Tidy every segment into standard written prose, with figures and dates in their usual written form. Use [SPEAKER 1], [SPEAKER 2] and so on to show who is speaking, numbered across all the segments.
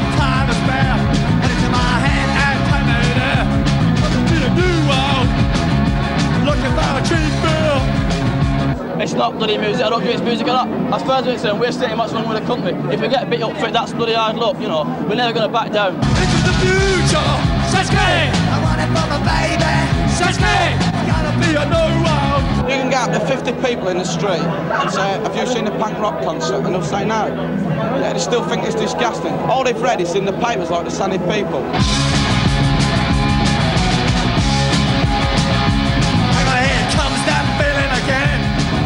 [SPEAKER 1] some time to spare. Put it to my hand and take me there. Welcome to the new world. Looking for a cheap bill.
[SPEAKER 2] It's not bloody music, I don't give it's music a lot. As far as it's concerned, we're staying much longer with the company. If we get a bit up for it, that's bloody hard luck, you know. We're never going to back down.
[SPEAKER 1] This is the future. Says me. I want it for my baby. Says me. Gotta be a new world.
[SPEAKER 3] You can get up to 50 people in the street and say, have you seen a punk rock concert? And they'll say no. Yeah, they still think it's disgusting. All they've read is in the papers like the Sunny People.
[SPEAKER 1] Here comes that feeling again.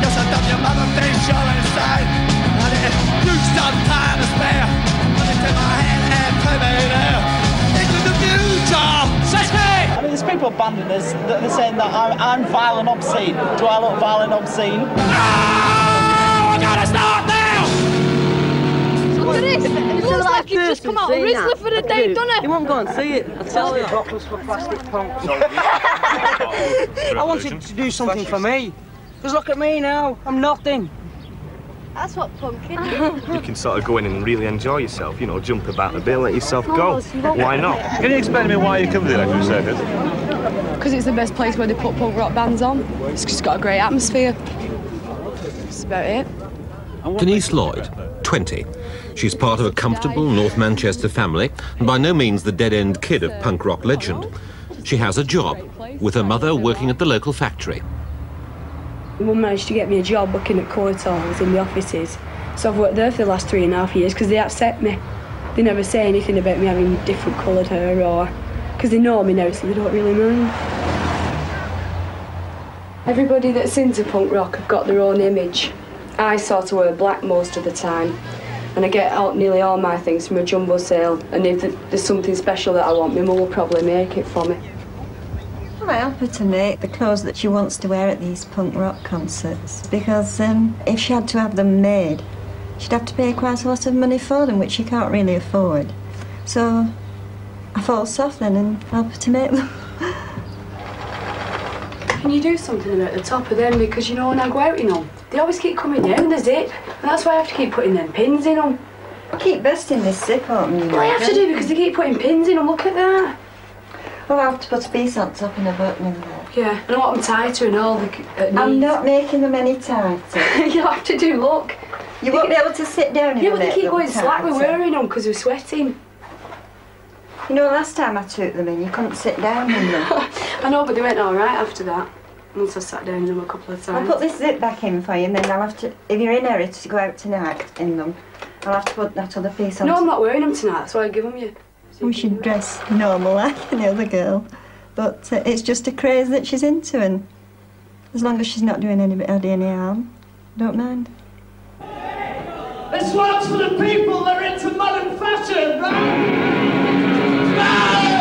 [SPEAKER 1] Yes, I've done your mother thing, sure inside. And if you some time to spare, put it to my hand and take me there. Into the future, says me.
[SPEAKER 2] I mean, there's people abandoning us that they're saying that I'm vile and obscene. Do I look vile and obscene?
[SPEAKER 1] No! I gotta start now!
[SPEAKER 4] Look at this. It looks like you've just come out of Rizzler for the day, doesn't it?
[SPEAKER 2] You won't go and see it, I tell you.
[SPEAKER 5] For plastic punks. I wanted to do something for me. Because look at me now, I'm nothing.
[SPEAKER 4] That's what punk is.
[SPEAKER 6] You can sort of go in and really enjoy yourself, you know, jump about a bit, let yourself go. Why not?
[SPEAKER 7] Can you explain to me why you come to the Electric Circus?
[SPEAKER 8] Because it's the best place where they put punk rock bands on. It's just got a great atmosphere. That's about it.
[SPEAKER 9] Denise Lloyd, 20. She's part of a comfortable North Manchester family and by no means the dead-end kid of punk rock legend. She has a job, with her mother working at the local factory.
[SPEAKER 8] Mum managed to get me a job working at Courtaulds in the offices. So I've worked there for the last 3.5 years because they accept me. They never say anything about me having different coloured hair or... because they know me now, so they don't really mind. Everybody that's into punk rock have got their own image. I sort of wear black most of the time. And I get out nearly all my things from a jumbo sale. And if there's something special that I want, my mum will probably make it for me.
[SPEAKER 10] Well, I help her to make the clothes that she wants to wear at these punk rock concerts. Because if she had to have them made, she'd have to pay quite a lot of money for them, which she can't really afford. So I fall soft then and help her to make them.
[SPEAKER 8] Can you do something about the top of them? Because, you know, when I go out, you know, they always keep coming down the zip. And that's why I have to keep putting them pins in them.
[SPEAKER 10] Keep busting this zip open, you know.
[SPEAKER 8] Well, I have to do because they keep putting pins in them. Look at that.
[SPEAKER 10] Well, I have to put a piece on top and a button in there.
[SPEAKER 8] Yeah, and I want them tighter and all.
[SPEAKER 10] I'm not making them any tighter.
[SPEAKER 8] You'll have to do, look.
[SPEAKER 10] You won't be able to sit down in them.
[SPEAKER 8] Yeah, but they keep going slack. We're wearing them because we're sweating.
[SPEAKER 10] You know, last time I took them in, you couldn't sit down in them.
[SPEAKER 8] I know, but they went all right after that. Once I sat down in them a couple of times.
[SPEAKER 10] I'll put this zip back in for you, and then I'll have to, if you're in a hurry to go out tonight in them, I'll have to put that other piece on.
[SPEAKER 8] No, I'm not wearing them tonight, that's why I give them you.
[SPEAKER 10] We should dress normal like any other girl, but it's just a craze that she's into, and as long as she's not doing anybody any harm, don't mind.
[SPEAKER 1] This one's for the people that are into modern fashion, right? Right!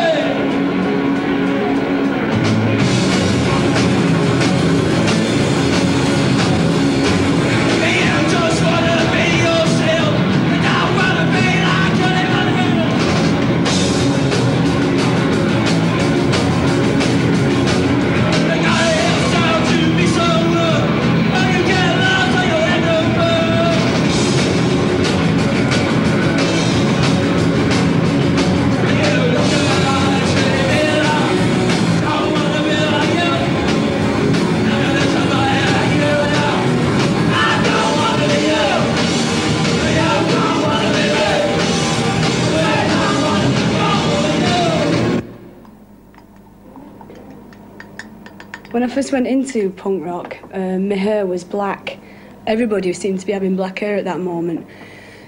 [SPEAKER 8] When I first went into punk rock, my hair was black. Everybody seemed to be having black hair at that moment.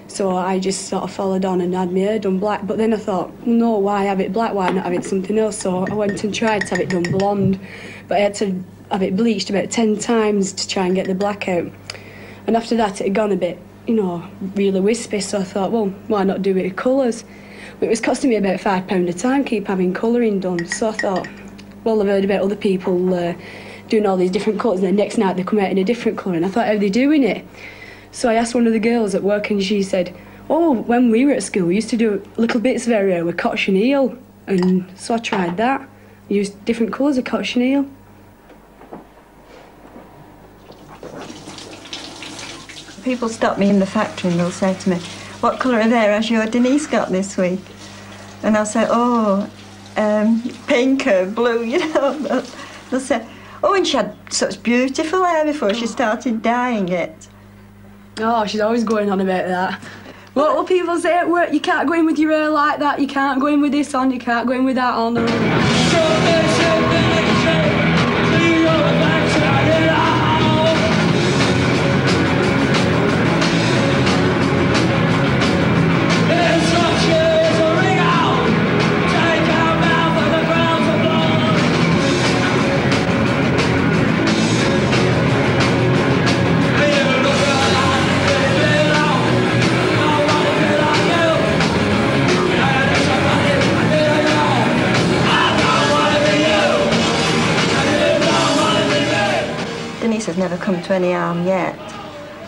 [SPEAKER 8] So I just sort of followed on and had my hair done black. But then I thought, no, why have it black? Why not have it something else? So I went and tried to have it done blonde. But I had to have it bleached about 10 times to try and get the black out. And after that, it had gone a bit, you know, really wispy. So I thought, well, why not do it with colours? But it was costing me about £5 a time, keep having colouring done. So I thought, well, I've heard about other people doing all these different colours, and the next night they come out in a different colour, and I thought, how are they doing it? So I asked one of the girls at work, and she said, oh, when we were at school, we used to do little bits of our hair with cochineal, and so I tried that. Used different colours of cochineal.
[SPEAKER 10] People stop me in the factory and they'll say to me, what colour of hair has your Denise got this week? And I'll say, oh, pink or blue, you know. They'll say, oh, and she had such beautiful hair before she started dyeing it.
[SPEAKER 8] Oh, she's always going on about that. What will people say at work? You can't go in with your hair like that, you can't go in with this on, you can't go in with that on.
[SPEAKER 10] Denise has never come to any harm yet,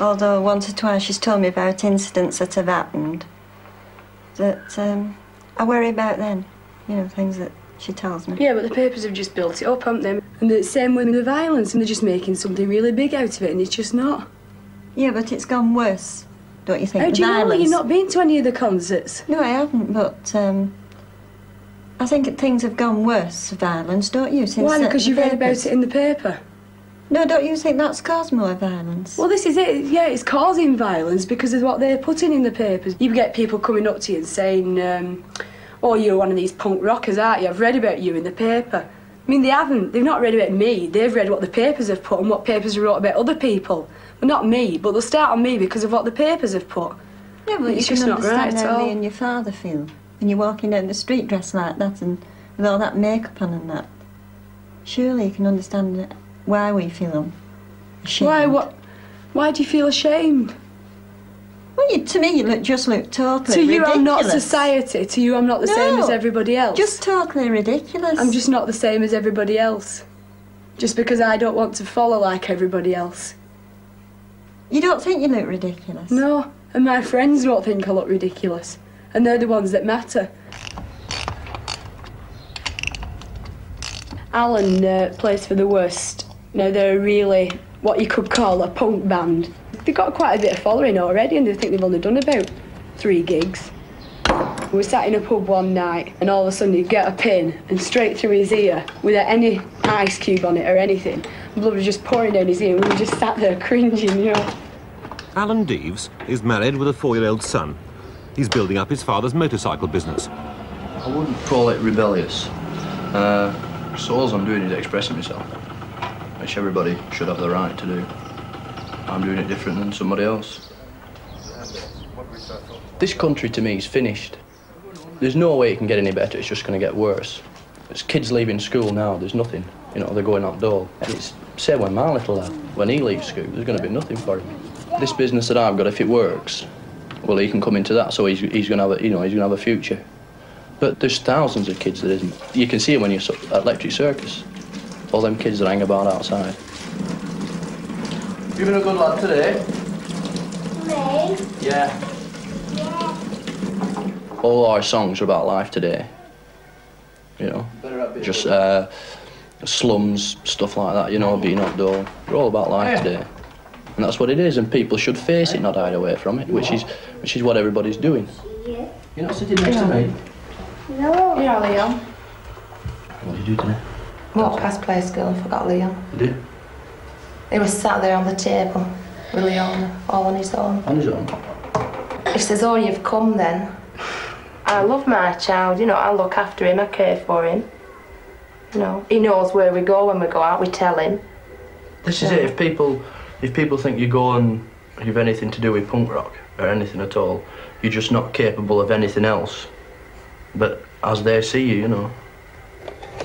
[SPEAKER 10] although once or twice she's told me about incidents that have happened that I worry about then, you know, things that she tells me.
[SPEAKER 8] Yeah, but the papers have just built it up, haven't they? And the same with the violence, and they're just making something really big out of it, and it's just not.
[SPEAKER 10] Yeah, but it's gone worse, don't you think?
[SPEAKER 8] How do you know? You've not been to any of the concerts?
[SPEAKER 10] No, I haven't, but I think things have gone worse, violence, don't you? Since
[SPEAKER 8] why? Because you've read about it in the paper.
[SPEAKER 10] No, don't you think that's caused more violence?
[SPEAKER 8] Well, this is it. Yeah, it's causing violence because of what they're putting in the papers. You get people coming up to you and saying, oh, you're one of these punk rockers, aren't you? I've read about you in the paper. I mean, they haven't. They've not read about me. They've read what the papers have put and what papers wrote about other people. Well, not me, but they'll start on me because of what the papers have put.
[SPEAKER 10] Yeah, but it's just not right at all. Me and your father feel when you're walking down the street dressed like that and with all that makeup on and that. Surely you can understand why we feel ashamed.
[SPEAKER 8] Why do you feel ashamed?
[SPEAKER 10] Well, to me, you just look totally ridiculous. To you,
[SPEAKER 8] I'm not society. To you, I'm not the same as everybody else.
[SPEAKER 10] Just totally ridiculous.
[SPEAKER 8] I'm just not the same as everybody else. Just because I don't want to follow like everybody else.
[SPEAKER 10] You don't think you look ridiculous?
[SPEAKER 8] No, and my friends don't think I look ridiculous. And they're the ones that matter. Alan plays for The Worst. Now, they're really what you could call a punk band. They've got quite a bit of following already, and I think they've only done about 3 gigs. We sat in a pub one night, and all of a sudden you get a pin, and straight through his ear, without any ice cube on it or anything. Blood was just pouring down his ear, and we just sat there cringing, you know.
[SPEAKER 9] Alan Deves is married with a 4-year-old son. He's building up his father's motorcycle business.
[SPEAKER 11] I wouldn't call it rebellious. So all I'm doing is expressing myself, which everybody should have the right to do. I'm doing it different than somebody else. This country to me is finished. There's no way it can get any better, it's just going to get worse. There's kids leaving school now, there's nothing. You know, they're going outdoors. And it's, say when my little lad, when he leaves school, there's going to be nothing for him. This business that I've got, if it works, well, he can come into that, so he's going to have a, you know, he's going to have a future. But there's thousands of kids that isn't. You can see it when you're at Electric Circus. All them kids that hang about outside. You been a good lad today?
[SPEAKER 12] Me?
[SPEAKER 11] Yeah. All our songs are about life today. You know, just slums, stuff like that, you know, being outdoor. We're all about life today. And that's what it is, and people should face it, not hide away from it, which is what everybody's doing. You're not sitting next to me?
[SPEAKER 12] No.
[SPEAKER 13] You're Leon.
[SPEAKER 11] What did you do today?
[SPEAKER 13] Walked past play school and forgot Leon.
[SPEAKER 11] You did?
[SPEAKER 13] He was sat there on the table with Leon, all on his own.
[SPEAKER 11] On his own?
[SPEAKER 13] He says, oh, you've come then. I love my child, you know, I look after him, I care for him. You know, he knows where we go when we go out, we tell him.
[SPEAKER 11] This is it, if people think you go and you've anything to do with punk rock, or anything at all, you're just not capable of anything else. But as they see you, you know.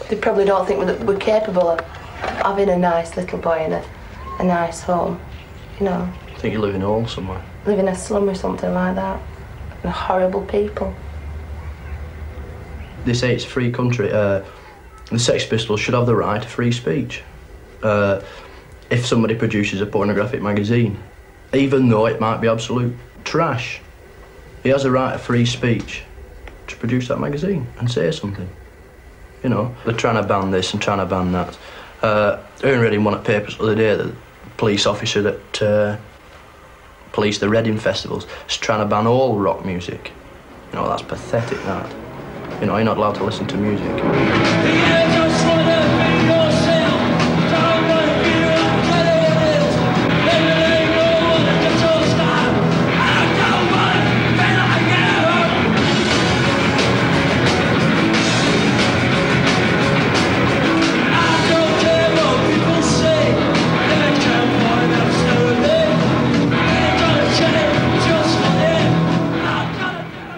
[SPEAKER 13] They probably don't think we're capable of having a nice little boy in a nice home, you know.
[SPEAKER 11] I think you live in a hole somewhere.
[SPEAKER 13] Live in a slum or something like that. And horrible people.
[SPEAKER 11] They say it's a free country. The Sex Pistols should have the right to free speech. If somebody produces a pornographic magazine, even though it might be absolute trash, he has a right of free speech to produce that magazine and say something. You know, they're trying to ban this and trying to ban that. I read in one of the papers the other day that the police officer that police the Reading festivals, just trying to ban all rock music. You know, that's pathetic, that. You know, you're not allowed to listen to music.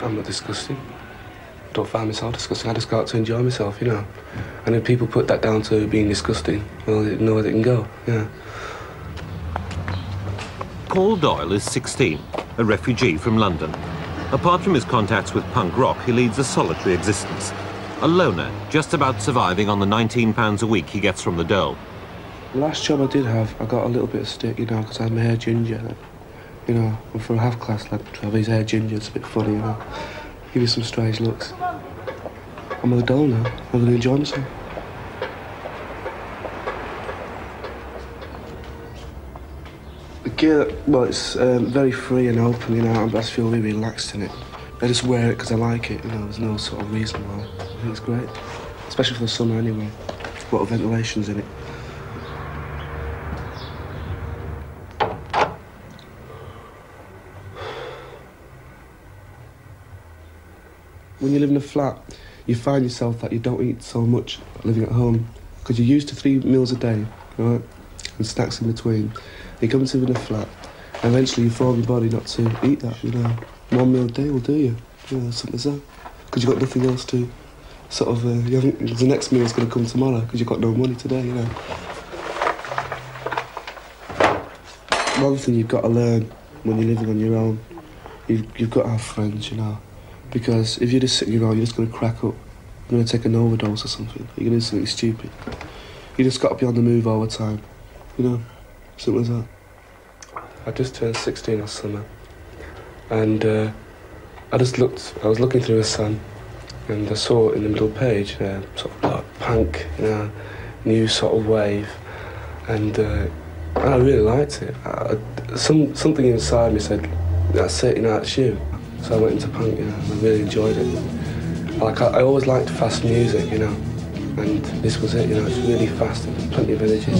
[SPEAKER 14] I'm not disgusting. I don't find myself disgusting. I just go out to enjoy myself, you know. And if people put that down to being disgusting, well, they know where they can go, yeah.
[SPEAKER 9] Paul Doyle is 16, a refugee from London. Apart from his contacts with punk rock, he leads a solitary existence. A loner, just about surviving on the £19 a week he gets from the dole.
[SPEAKER 14] The last job I did have, I got a little bit of stick, you know, because I had my hair ginger. You know, and for a half-class lad to have his hair ginger, it's a bit funny, you know. Give you some strange looks. I'm on the dole now. I'm going to enjoy myself. The gear, well, it's very free and open, you know. I just feel really relaxed in it. I just wear it because I like it, you know. There's no sort of reason why. I think it's great, especially for the summer anyway. A lot of ventilation's in it. When you live in a flat, you find yourself that you don't eat so much living at home because you're used to 3 meals a day, right, and snacks in between. You come to live in a flat, and eventually you form your body not to eat that, you know. 1 meal a day will do you, you know, something like that. Because you've got nothing else to sort of, the next meal's going to come tomorrow because you've got no money today, you know. One thing you've got to learn when you're living on your own, you've got to have friends, you know. Because if you're just sitting around, you're just going to crack up. You're going to take an overdose or something. You're going to do something stupid. You just got to be on the move all the time. You know? Something like that. I just turned 16 last summer. And I was looking through a Sun, and I saw in the middle page, sort of like punk, you know, new sort of wave. And I really liked it. Something inside me said, that's it, you know, that's you. So I went into punk, you know, and I really enjoyed it. Like, I always liked fast music, you know, and this was it, you know, it's really fast and plenty of energy.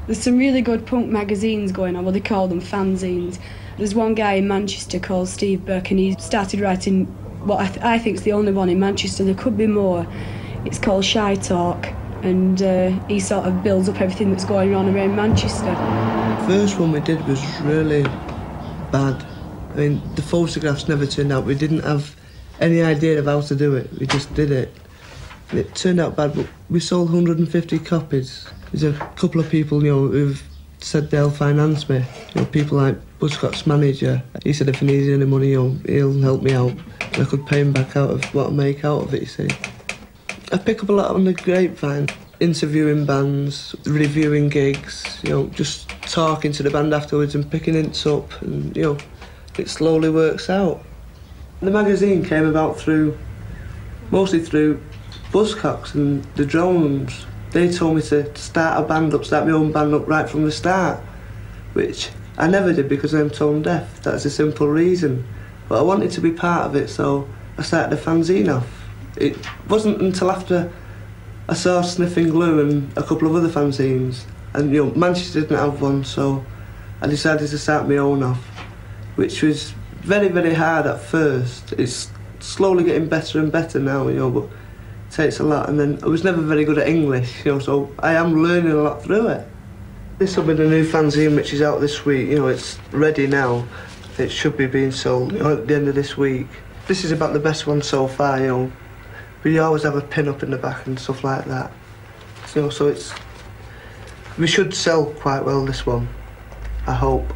[SPEAKER 8] There's some really good punk magazines going on, well, they call them fanzines. There's one guy in Manchester called Steve Burke, and he started writing what I think is the only one in Manchester. There could be more. It's called Shy Talk, and he sort of builds up everything that's going on around Manchester.
[SPEAKER 15] The first one we did was really bad. I mean, the photographs never turned out. We didn't have any idea of how to do it. We just did it. And it turned out bad, but we sold 150 copies. There's a couple of people, you know, who've said they'll finance me. You know, people like Buzzcock's manager. He said if he needed any money, he'll help me out. And I could pay him back out of what I make out of it, you see. I pick up a lot on the grapevine, interviewing bands, reviewing gigs, you know, just talking to the band afterwards and picking hints up, and, you know, it slowly works out. The magazine came about mostly through Buzzcocks and the Drones. They told me to start my own band up right from the start, which I never did because I'm tone deaf. That's a simple reason. But I wanted to be part of it, so I started a fanzine off. It wasn't until after I saw Sniffing Glue and a couple of other fanzines, and, you know, Manchester didn't have one, so I decided to start my own off, which was very, very hard at first. It's slowly getting better and better now, you know, but takes a lot. And then I was never very good at English, you know, so I am learning a lot through it. This will be the new fanzine which is out this week, you know, it's ready now. It should be being sold, you know, at the end of this week. This is about the best one so far, you know. We always have a pin up in the back and stuff like that. You know, so we should sell quite well, this one, I hope.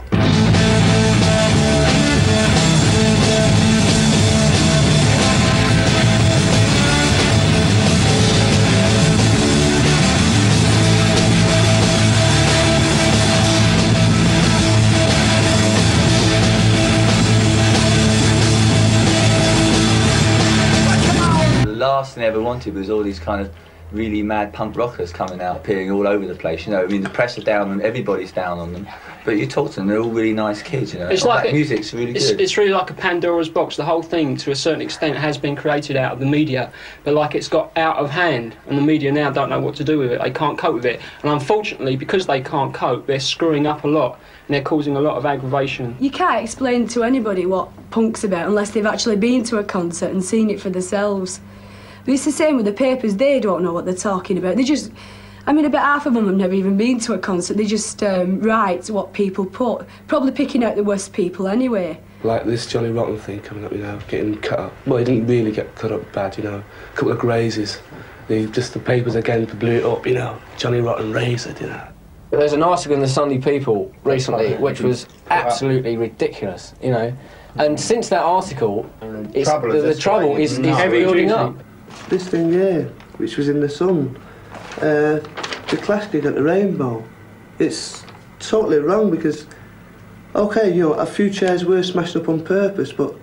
[SPEAKER 16] thing they ever wanted was all these kind of really mad punk rockers coming out, appearing all over the place, you know. I mean, the press are down on them, everybody's down on them, but you talk to them, they're all really nice kids, you know.
[SPEAKER 5] It's like
[SPEAKER 16] music's really good.
[SPEAKER 5] It's really like a Pandora's box. The whole thing, to a certain extent, has been created out of the media, but like it's got out of hand, and the media now don't know what to do with it. They can't cope with it, and unfortunately, because they can't cope, they're screwing up a lot, and they're causing a lot of aggravation.
[SPEAKER 8] You can't explain to anybody what punk's about unless they've actually been to a concert and seen it for themselves. But it's the same with the papers. They don't know what they're talking about. They just, I mean, about half of them have never even been to a concert. They just write what people put, probably picking out the worst people anyway.
[SPEAKER 14] Like this Johnny Rotten thing coming up, you know, getting cut up. Well, he didn't really get cut up bad, you know. A couple of grazes. The papers again blew it up, you know. Johnny Rotten razored, you know.
[SPEAKER 17] There's an article in the Sunday People recently which was absolutely ridiculous, you know. And since that article, the trouble is building up.
[SPEAKER 15] This thing here, which was in the Sun, the Clash gig at the Rainbow, it's totally wrong because, okay, you know, a few chairs were smashed up on purpose, but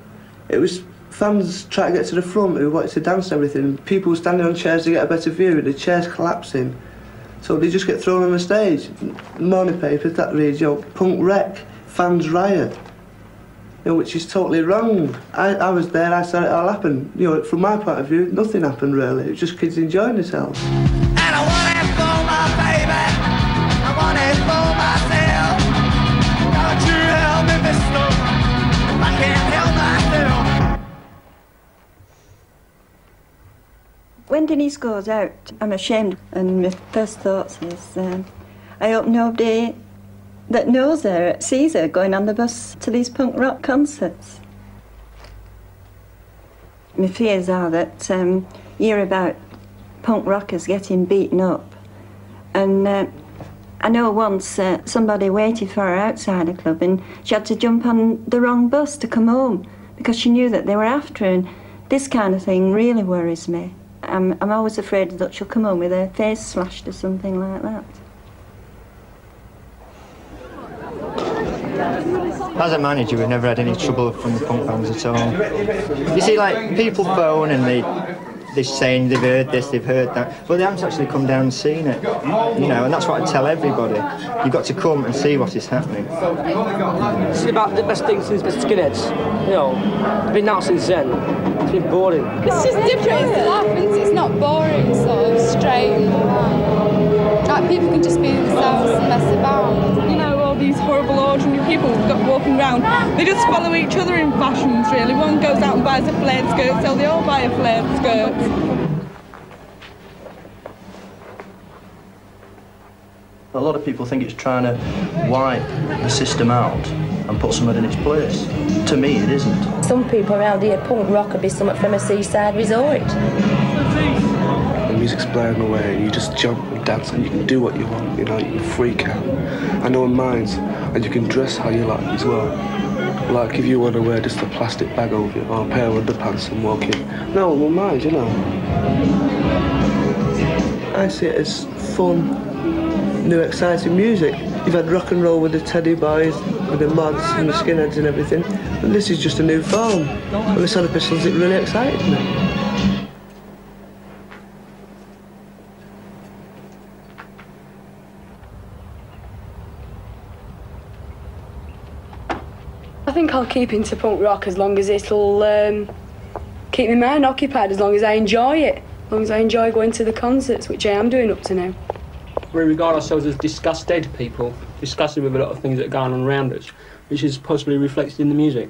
[SPEAKER 15] it was fans trying to get to the front who wanted to dance and everything, people standing on chairs to get a better view, the chairs collapsing, so they just get thrown on the stage. The morning papers, that reads, you know, punk wreck, fans riot. You know, which is totally wrong. I was there, I saw it all happen. You know, from my point of view, nothing happened really. It was just kids enjoying themselves.
[SPEAKER 1] And I want it for my baby, I want it for myself. Don't you help me, mister, I can't help myself.
[SPEAKER 10] When Denise goes out, I'm ashamed, and my first thoughts is, I hope nobody that knows her sees her going on the bus to these punk rock concerts. My fears are that you hear about punk rockers getting beaten up, and I know once somebody waited for her outside a club and she had to jump on the wrong bus to come home because she knew that they were after her, and this kind of thing really worries me. I'm always afraid that she'll come home with her face slashed or something like that.
[SPEAKER 18] As a manager, we've never had any trouble from the punk bands at all. You see, like, people phone and they're saying they've heard this, they've heard that, but they haven't actually come down and seen it, you know, and that's what I tell everybody. You've got to come and see what is happening.
[SPEAKER 5] This is about the best thing since the Skinheads, you know, it's been out since then. It's been boring.
[SPEAKER 4] It's just different, it's life, it's not boring, sort of straight. Like, people can just be themselves and mess about.
[SPEAKER 19] You know, all these horrible, ordinary people got walking around, they just follow each other in fashions, really. One goes out and buys a flared skirt, so they all buy a flared skirt.
[SPEAKER 20] A lot of people think it's trying to wipe the system out and put something in its place. To me, it isn't.
[SPEAKER 13] Some people around here, punk rock could be something from a seaside resort.
[SPEAKER 14] The music's blaring away and you just jump and dance and you can do what you want, you know, you can freak out. And no one minds. And you can dress how you like as well. Like if you want to wear just a plastic bag over you or a pair of underpants and walk in, no one will mind, you know.
[SPEAKER 15] I see it as fun, new exciting music. You've had rock and roll with the Teddy Boys, with the Mods and the Skinheads and everything, and this is just a new form. And the Sound of Pistols, it really excited me.
[SPEAKER 8] I think I'll keep into punk rock as long as it'll keep my mind occupied, as long as I enjoy it, as long as I enjoy going to the concerts, which I am doing up to now.
[SPEAKER 5] We regard ourselves as disgusted people, disgusted with a lot of things that are going on around us, which is possibly reflected in the music.